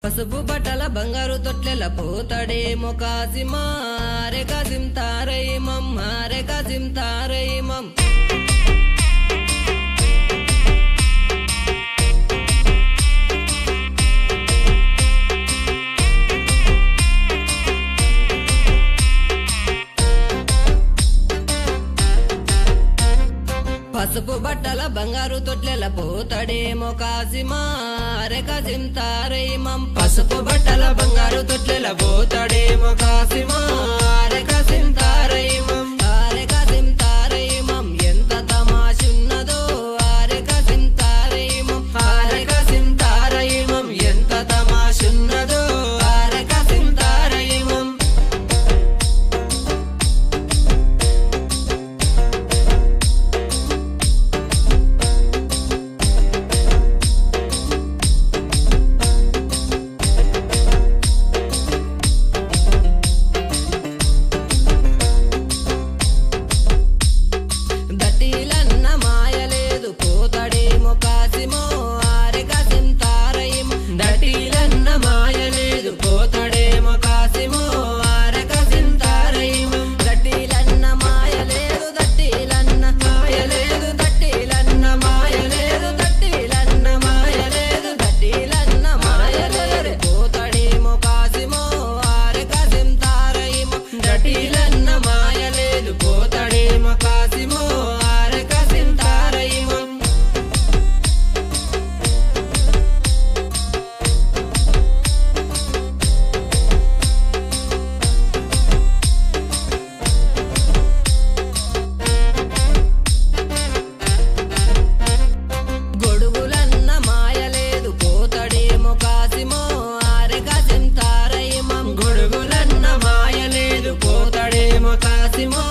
పసుపు బట్టల బంగారు తొట్లెల పోతాడేమో కాసిమా రే కాసిం తారయిమం రే కాసిం తారయిమం పసుపు బట్టల బంగారు తొట్లెల పోతాడేమో కాసిమా రే కాసిం తారయిమం పసుపు బట్టల బంగారు తొట్లెల పోతాడేమో కాసిమా రే కాసిం తారయిమం రే కాసిం తారయిమం ఎంత తమాషున్నదో రే కాసిం తారయిమం రే కాసిం తారయిమం ఎంత తమాషున్నదో రే కాసిం తారయిమం దట్టిలన్న మాయలేదు పోతాడేమో కాసిమో రే కాసిం తారయిమం దట్టిలన్న మాయలేదు పోతాడేమో కాసిమో రే కాసిం తారయిమం దట్టిలన్న మాయలేదు దట్టిలన్న మాయలేదు దట్టిలన్న మాయలేదు దట్టిలన్న మాయలేదు దట్టిలన్న మాయలేదు పోతాడేమో కాసిమో రే కాసిం తారయిమం దట్టిలన్న మాయలేదు పోతాడేమో కాసిమో రే కాసిం తారయిమం గొడుగులన్న మాయలేదు పోతాడేమో కాసిమో రే కాసిం తారయిమం గొడుగులన్న మాయలేదు పోతాడేమో కాసిమో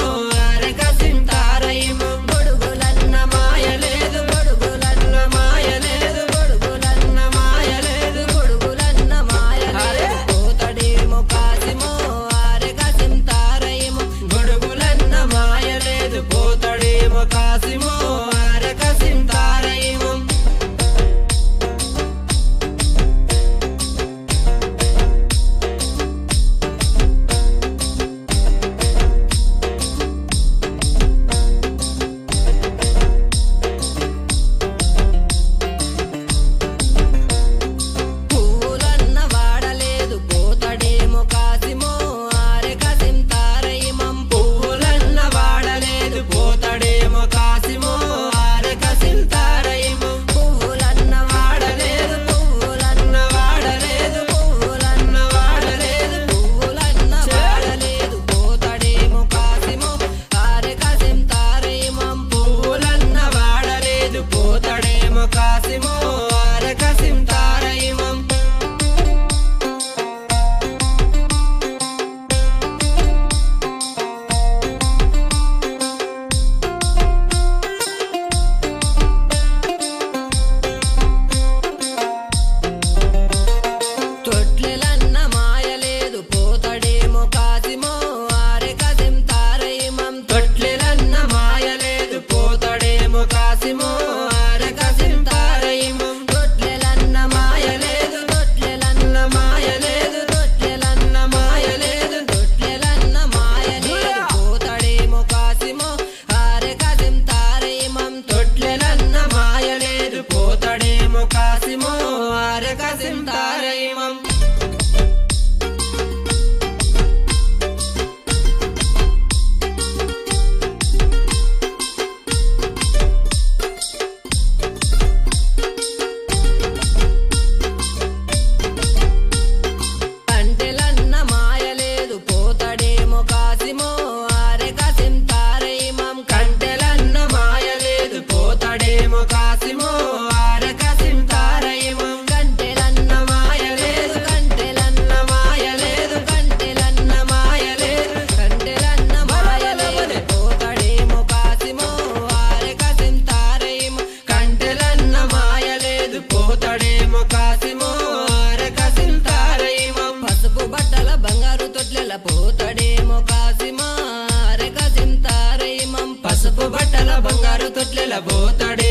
రే కాసిం తారయిమం గొడుగులన్న మాయలేదు గొడుగులన్న మాయలేదు గొడుగులన్న మాయలేదు గొడుగులన్న మాయలేదు పోతాడేమో కాసిమో రే కాసిం తారయిమం గొడుగులన్న మాయలేదు పోతాడేమో కాసిమో రే కాసిం తారయిమం పువ్వులన్న వాడలేదు పోతాడేమో కాసిమో రే కాసిం తారయిమం పువ్వులన్న వాడలేదు పోతాడేమో కాసిమో రే కాసిం తారయిమం పువ్వులన్న వాడలేదు పువ్వులన్న వాడలేదు పువ్వులన్న వాడలేదు పువ్వులన్న వాడలేదు పోతాడేమో కాసిమో రే కాసిం తారయిమం పువ్వులన్న వాడలేదు పోతాడేమో కాసిమో రే కాసిం తారయిమం తొట్లెలన్న మాయలేదు పోతాడేమో కాసిమో రే కాసిం తారయిమం తొట్లెలన్న మాయలేదు పోతాడేమో కాసిమో రే కాసిం తారయిమం తొట్లెలన్న మాయలేదు తొట్లెలన్న మాయలేదు తొట్లెలన్న మాయలేదు తొట్లెలన్న మాయలేదు పోతాడేమో కాసిమో రే కాసిం తారయిమం తొట్లెలన్న మాయలేదు పోతాడేమో కాసిమో రే కాసిం తారయిమం కంటెలన్న మాయలేదు పోతాడేమో కాసిమో రే కాసిం తారయిమం కంటెలన్న మాయలేదు పోతాడేమో కాసిమో రే కాసిం తారయిమం కంటెలన్న మాయలేదు కంటెలన్న మాయలేదు కంటెలన్న మాయలేదు కంటెలన్న మాయలేదు పోతాడేమో కాసిమో రే కాసిం తారయిమం కంటెలన్న మాయలేదు పోతాడేమో కాసిమో రే కాసిం తారయిమం పసుపు బట్టల బంగారు తొట్లెల పోతాడేమో కాసిమా రే కాసిం తారయిమం పసుపు బట్టల బంగారు తొట్లెల పోతాడే